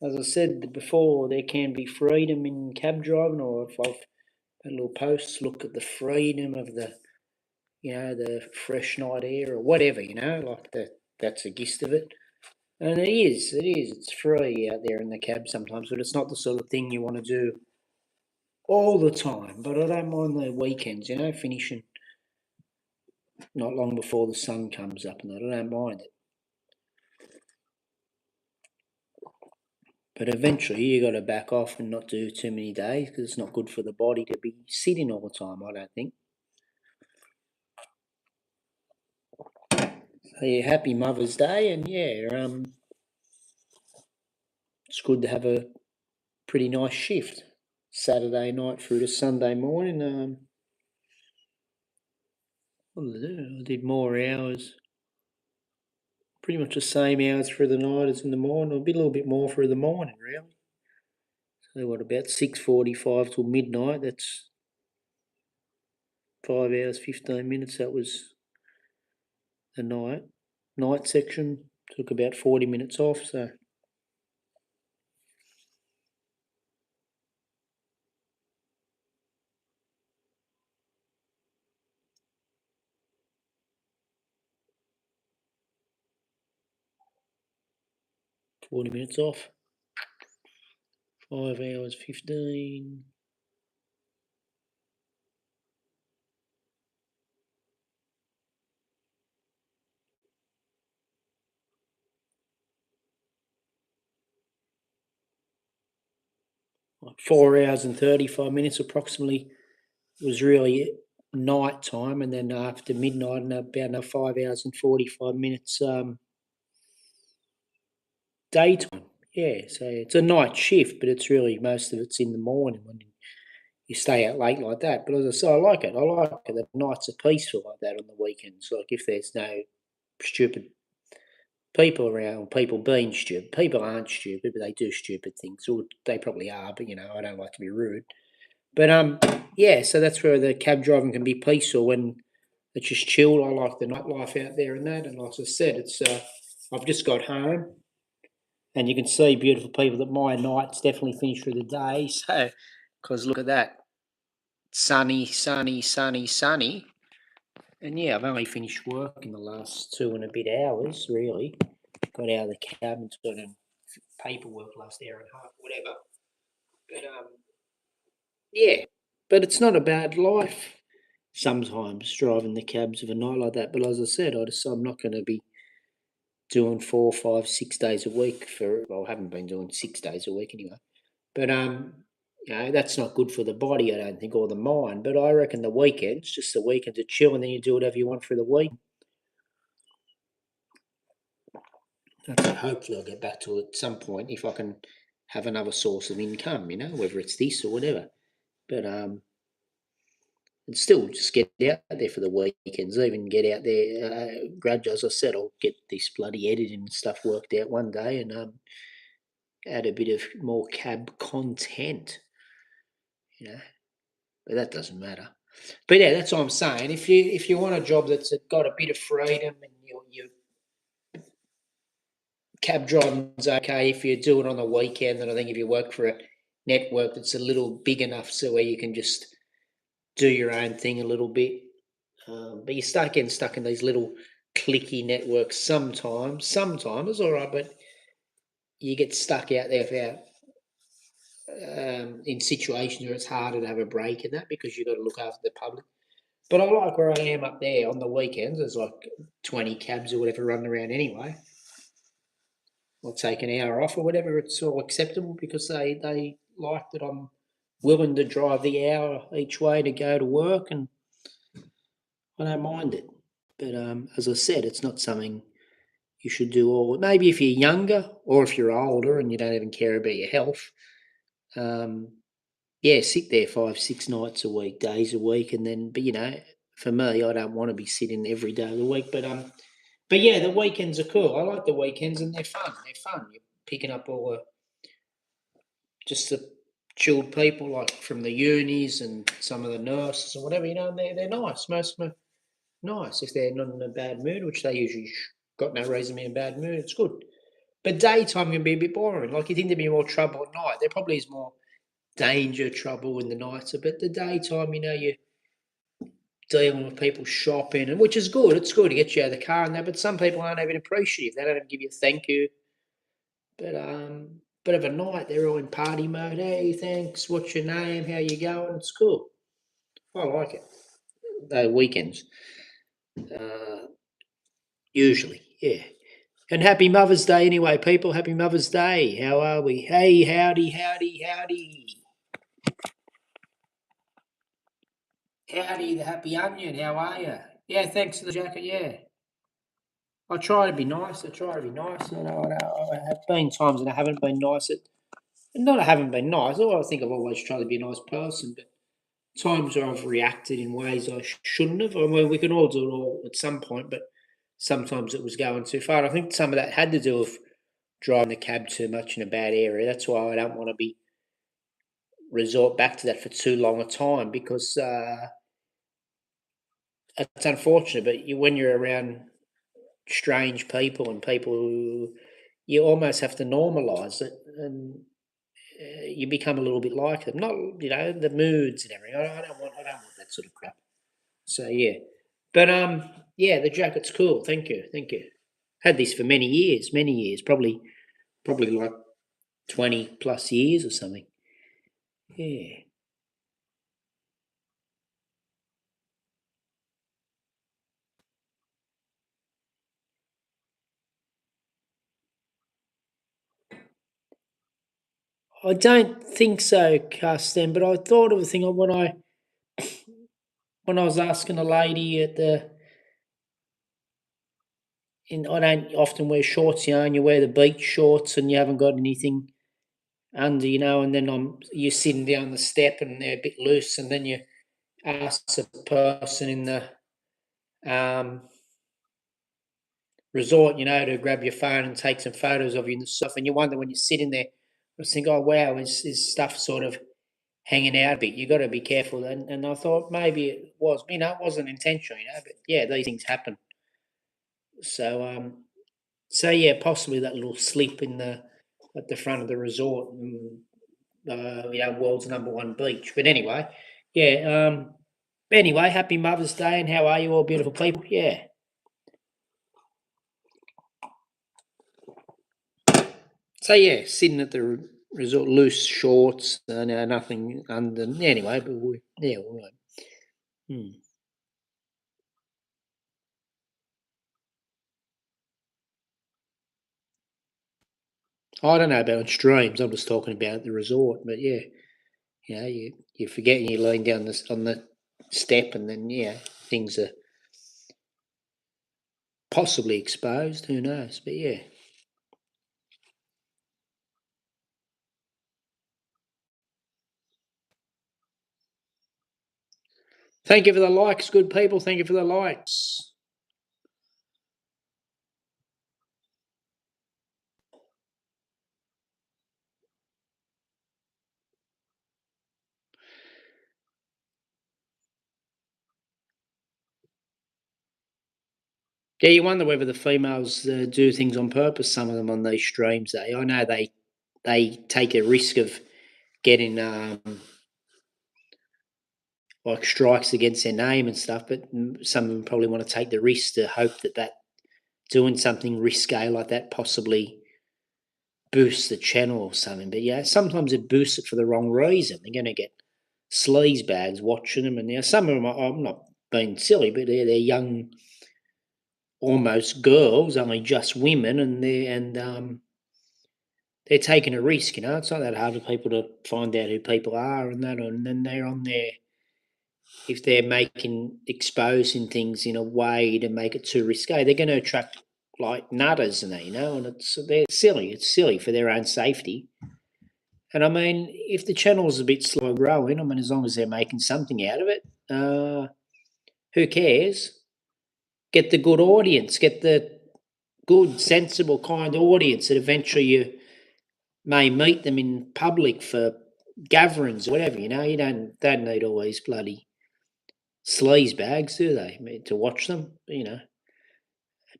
as I said before, there can be freedom in cab driving, or if I've had little posts, look at the freedom of the fresh night air or whatever, like that's the gist of it. And it's free out there in the cab sometimes, but it's not the sort of thing you want to do all the time. But I don't mind the weekends, finishing not long before the sun comes up, and I don't mind it. But eventually you got to back off and not do too many days, because it's not good for the body to be sitting all the time, I don't think. So yeah, happy Mother's Day, and it's good to have a pretty nice shift Saturday night through to Sunday morning. I did more hours, pretty much the same hours through the night as in the morning, or a little bit more through the morning, really. So what, about 6:45 till midnight? That's 5 hours 15 minutes. That was the night section. Took about 40 minutes off. So 40 minutes off. 5 hours 15. Like 4 hours and 35 minutes approximately was really night time, and then after midnight, and about another 5 hours and 45 minutes daytime. Yeah, so it's a night shift, but it's really most of it's in the morning when you stay out late like that. But as I say, I like it. I like it. The nights are peaceful like that on the weekends. Like if there's no stupid people around, people being stupid. People aren't stupid, but they do stupid things. Or they probably are, but I don't like to be rude. But yeah, so that's where the cab driving can be peaceful when it's just chilled. I like the nightlife out there and that. And like I said, it's I've just got home, and you can see beautiful people that my night's definitely finished for the day. So, because look at that, sunny, sunny, sunny, sunny. And yeah, I've only finished work in the last 2.5 hours, really. Got out of the cab and done paperwork last hour and a half, whatever. But yeah, but it's not a bad life sometimes driving the cabs of a night like that. But as I said, I'm not going to be doing 4, 5, 6 days a week I haven't been doing 6 days a week anyway. But that's not good for the body, I don't think, or the mind. But I reckon the weekends, just the weekends to chill, and then you do whatever you want for the week. Hopefully I'll get back to it at some point if I can have another source of income, whether it's this or whatever. But and still just get out there for the weekends, even get out there. Gradually, as I said, I'll get this bloody editing and stuff worked out one day, and add a bit of more cab content, but that doesn't matter. But yeah, that's what I'm saying. If you want a job that's got a bit of freedom, and your cab driving's okay if you do it on the weekend, and I think if you work for a network that's a little big enough so where you can just do your own thing a little bit, but you start getting stuck in these little clicky networks sometimes. Sometimes it's all right, but you get stuck out there without in situations where it's harder to have a break in that because you've got to look after the public. But I like where I am up there on the weekends. There's like 20 cabs or whatever running around anyway. I'll take an hour off or whatever. It's all acceptable because they like that I'm willing to drive the hour each way to go to work, and I don't mind it. But as I said, it's not something you should do all. Maybe if you're younger or if you're older and you don't even care about your health, sit there 5, 6 nights a week, days a week, and then. But for me, I don't want to be sitting every day of the week. But yeah, the weekends are cool. I like the weekends, and they're fun. They're fun. You're picking up all just the chilled people, like from the unis and some of the nurses or whatever. And they're nice. Most of them are nice if they're not in a bad mood, which they usually got no reason to be in a bad mood. It's good. But daytime can be a bit boring. Like you think there'd be more trouble at night. There probably is more danger, trouble in the night. But the daytime, you're dealing with people shopping, and which is good. It's good to get you out of the car and that. But some people aren't even appreciative. They don't even give you a thank you. But of a night, they're all in party mode. Hey, thanks. What's your name? How you going? It's cool. I like it. Weekends, uh, usually, yeah. And happy Mother's Day anyway, people. Happy Mother's Day. How are we? Hey, howdy, howdy, howdy. Howdy, the happy onion. How are you? Yeah, thanks for the jacket. Yeah. I try to be nice. I try to be nice. I have been times and I haven't been nice. Not I haven't been nice. I think I've always tried to be a nice person, but times where I've reacted in ways I shouldn't have. I mean, we can all do it all at some point, but sometimes it was going too far. And I think some of that had to do with driving the cab too much in a bad area. That's why I don't want to be resort back to that for too long a time because it's unfortunate. But when you're around strange people and people who you almost have to normalise it, and you become a little bit like them. Not the moods and everything. I don't want that sort of crap. So yeah, but yeah, the jacket's cool. Thank you, thank you. Had this for many years, probably like 20 plus years or something. Yeah. I don't think so, Carsten. But I thought of a thing when I was asking a lady at the. I don't often wear shorts, and you wear the beach shorts, and you haven't got anything under, and then you're sitting down the step, and they're a bit loose, and then you ask the person in the um, resort, to grab your phone and take some photos of you in the surf, and you wonder when you're sitting there, I think, oh wow, is stuff sort of hanging out a bit. You got to be careful. And I thought maybe it was, it wasn't intentional, but yeah, these things happen. So yeah, possibly that little slip at the front of the resort, world's number one beach. But anyway, yeah. Anyway, happy Mother's Day, and how are you all, beautiful people? Yeah. So yeah, sitting at the resort, loose shorts, nothing under. Anyway, but yeah, all right. Hmm. I don't know about on streams. I'm just talking about the resort, but yeah, you forget and you lean down this on the step, and then yeah, things are possibly exposed. Who knows? But yeah. Thank you for the likes, good people. Thank you for the likes. Yeah, you wonder whether the females do things on purpose. Some of them on these streams, I know they take a risk of getting like strikes against their name and stuff, but some of them probably want to take the risk to hope that doing something risque like that possibly boosts the channel or something. But yeah, sometimes it boosts it for the wrong reason. They're going to get sleaze bags watching them, and now some of them I'm not being silly, but they're young, almost girls, only just women, and they're taking a risk. It's not that hard for people to find out who people are and that, and then they're on there. If they're exposing things in a way to make it too risque, they're going to attract like nutters and that, and they're silly. It's silly for their own safety. And I mean, if the channel's a bit slow growing, I mean, as long as they're making something out of it, who cares? Get the good audience, get the good, sensible, kind audience that eventually you may meet them in public for gatherings or whatever. You don't need all these bloody sleaze bags, do they? I mean, to watch them,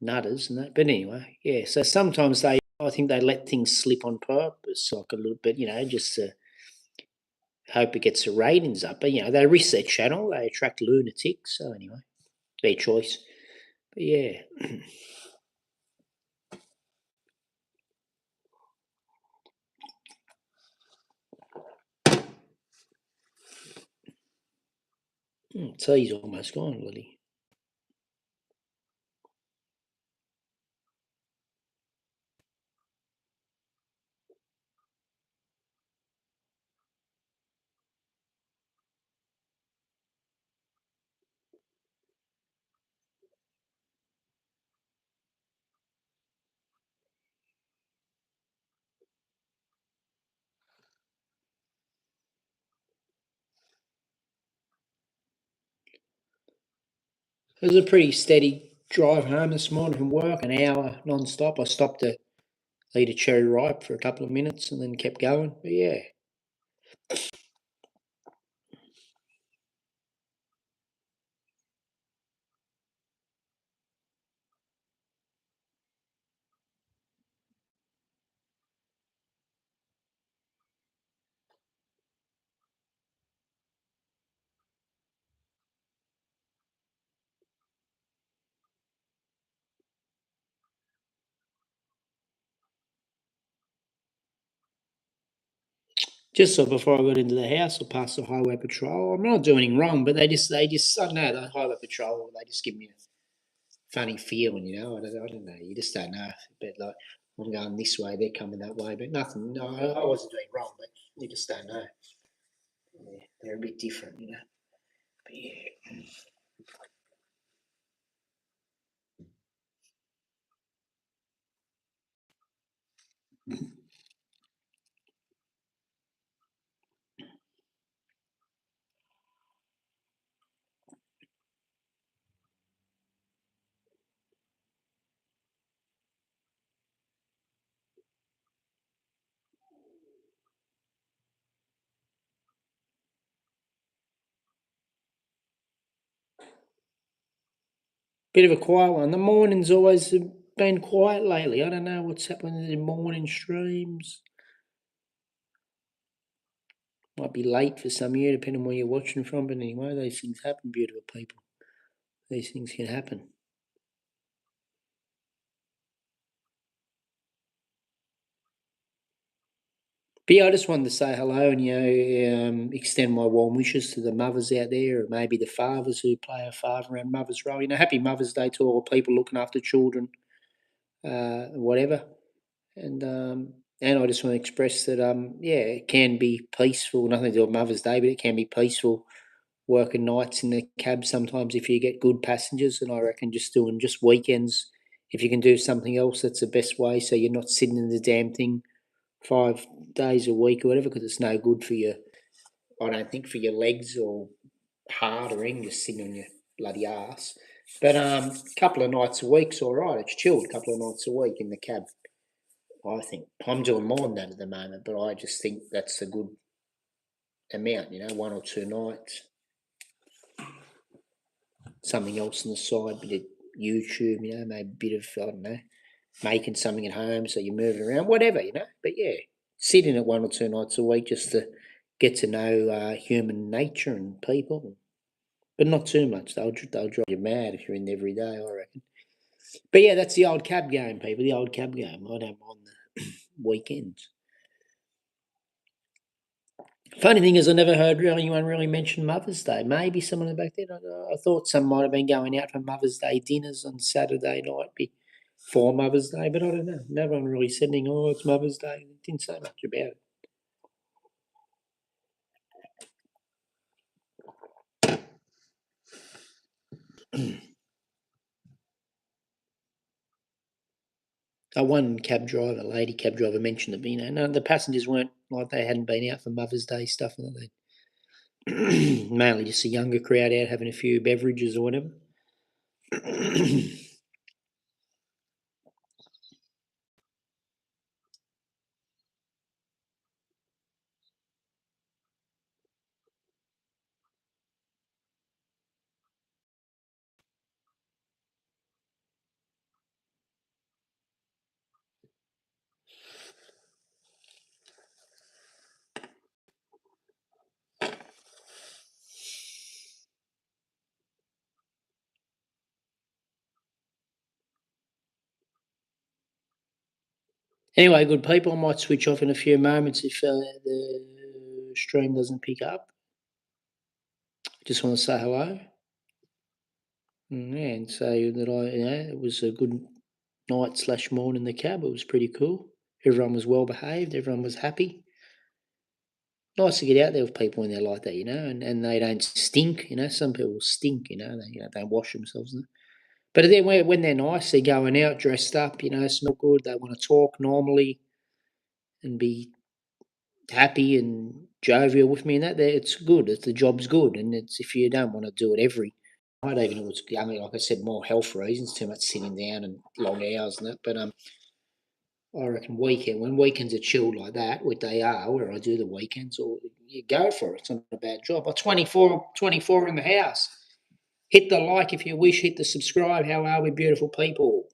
nutters and that. But anyway, yeah. So sometimes they I think they let things slip on purpose, like a little bit, just to hope it gets the ratings up. But they risk their channel, they attract lunatics. So anyway, their choice. But yeah, tea's almost gone, Lily. It was a pretty steady drive home this morning from work, an hour non-stop. I stopped to eat a cherry ripe for a couple of minutes and then kept going. But yeah, just so before I got into the house, I passed the highway patrol. I'm not doing anything wrong, but they just, I don't know, the highway patrol, they just give me a funny feeling, I don't know. You just don't know. But like, I'm going this way, they're coming that way, but nothing. No, I wasn't doing wrong, but you just don't know. Yeah, they're a bit different. But yeah, bit of a quiet one. The morning's always been quiet lately. I don't know what's happening in the morning streams. Might be late for some of you, depending on where you're watching from. But anyway, these things happen, beautiful people. These things can happen. But yeah, I just wanted to say hello and extend my warm wishes to the mothers out there, or maybe the fathers who play a father and mother's role. Happy Mother's Day to all people looking after children, whatever. And I just want to express that yeah, it can be peaceful. Nothing to do with Mother's Day, but it can be peaceful working nights in the cab sometimes if you get good passengers. And I reckon just doing just weekends, if you can do something else, that's the best way. So you're not sitting in the damn thing 5 days a week or whatever, because it's no good for you. I don't think for your legs or heart or anything, just sitting on your bloody ass. But a couple of nights a week's all right. It's chilled. A couple of nights a week in the cab. I think I'm doing more than that at the moment, but I just think that's a good amount. 1 or 2 nights. Something else on the side, bit of YouTube. Maybe a bit of I don't know, making something at home, so you're moving around, whatever. But yeah, sitting at 1 or 2 nights a week just to get to know human nature and people, but not too much. They'll drive you mad if you're in there every day, I reckon. But yeah, that's the old cab game, people. The old cab game. I don't mind the weekends. Funny thing is, I never heard anyone really mention Mother's Day. Maybe someone back then. I thought some might have been going out for Mother's Day dinners on Saturday night before Mother's Day, but I don't know. No one really said anything. Oh, it's Mother's Day. Didn't say much about it. One cab driver, lady cab driver, mentioned it. But, none of the passengers weren't like they hadn't been out for Mother's Day stuff, and they mainly just a younger crowd out having a few beverages or whatever. Anyway, good people, I might switch off in a few moments if the stream doesn't pick up. Just want to say hello. Yeah, and say that it was a good night/morning in the cab. It was pretty cool. Everyone was well behaved. Everyone was happy. Nice to get out there with people when they're like that, and they don't stink. Some people stink. They don't wash themselves. But then when they're nice, they're going out dressed up. Smell good. They want to talk normally and be happy and jovial with me, and it's good. The job's good, and it's if you don't want to do it every night, even if it's like I said, more health reasons, too much sitting down and long hours and that. But I reckon when weekends are chilled like that, what they are, where I do the weekends, or you go for it. It's not a bad job. 24 in the house. Hit the like if you wish. Hit the subscribe. How are we, beautiful people?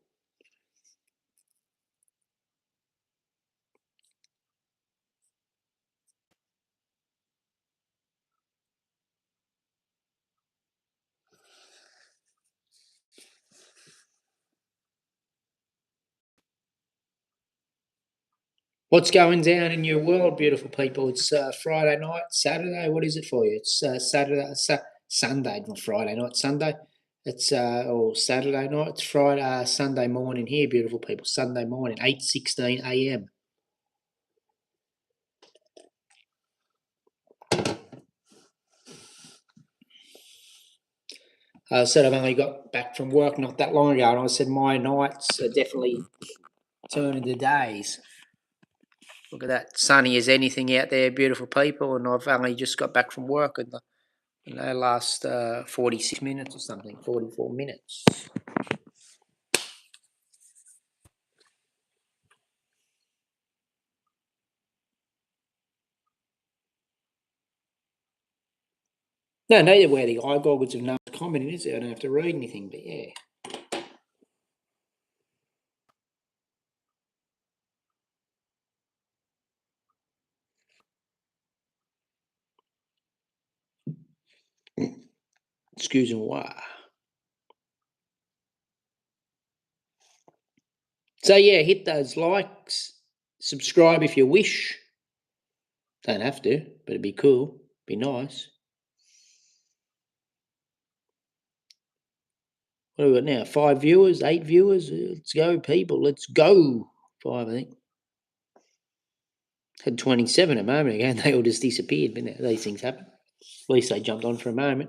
What's going down in your world, beautiful people? It's Friday night, Saturday. What is it for you? It's Sunday, not Friday night, Sunday. It's or Saturday night. It's Friday, Sunday morning here, beautiful people. Sunday morning, 8:16 a.m. I said I've only got back from work not that long ago, and I said my nights are definitely turning to days. Look at that, sunny as anything out there, beautiful people, and I've only just got back from work in the last 46 minutes or something, 44 minutes. No, neither wear the eye goggles of no comment, is it? I don't have to read anything, but yeah. Excuse me, why? So yeah, hit those likes, subscribe if you wish. Don't have to, but it'd be cool, be nice. What have we got now? 5 viewers, 8 viewers. Let's go, people. Let's go. 5, I think. Had 27 a moment ago, and they all just disappeared. But these things happen. At least they jumped on for a moment.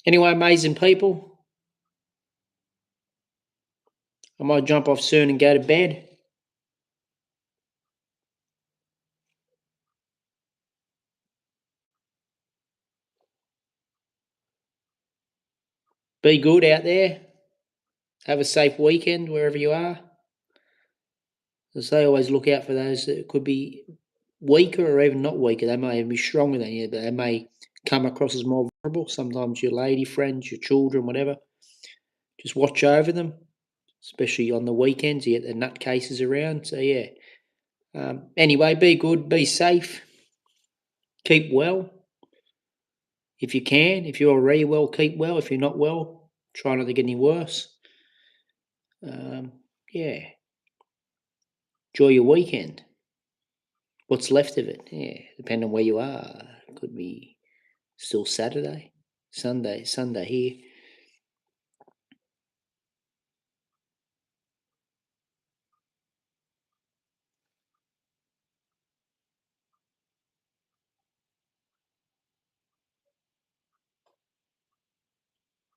Anyway, amazing people. I might jump off soon and go to bed. Be good out there. Have a safe weekend wherever you are. As they always look out for those that could be weaker or even not weaker. They may even be stronger than you, but they may come across as more vulnerable. Sometimes your lady friends, your children, whatever. Just watch over them, especially on the weekends. You get the nutcases around. So, yeah. Anyway, be good, be safe, keep well. If you can, if you're already well, keep well. If you're not well, try not to get any worse. Yeah. Enjoy your weekend. What's left of it? Yeah, depending on where you are. It could be still Saturday, Sunday here.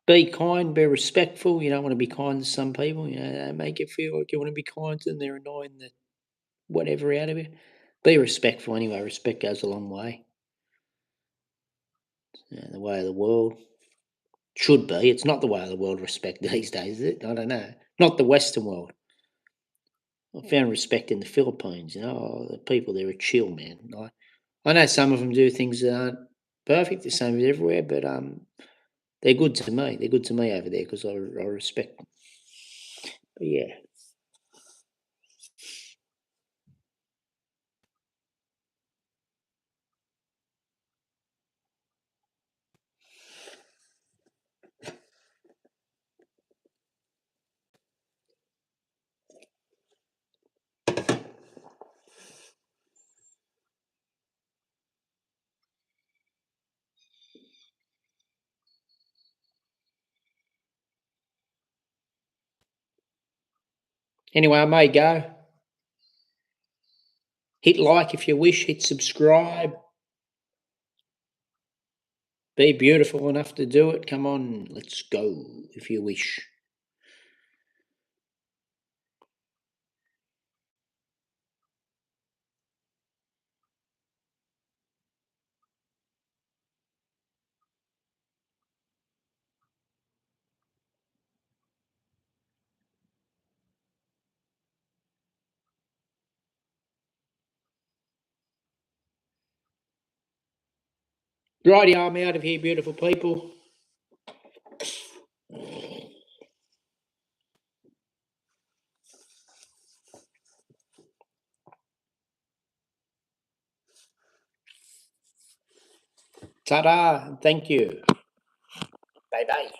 Be kind, be respectful. You don't want to be kind to some people. They make you feel like you want to be kind to them. They're annoying the whatever out of you. Be respectful anyway. Respect goes a long way. The way of the world should be. It's not the way of the world. Respect these days, is it? I don't know. Not the Western world. I found respect in the Philippines. The people there are chill, man. I know some of them do things that aren't perfect, the same as everywhere, but they're good to me. They're good to me over there because I respect them. But yeah. Anyway, I may go. Hit like if you wish, hit subscribe. Be beautiful enough to do it. Come on, let's go if you wish. Righty, I'm out of here, beautiful people. Ta-da, thank you. Bye-bye.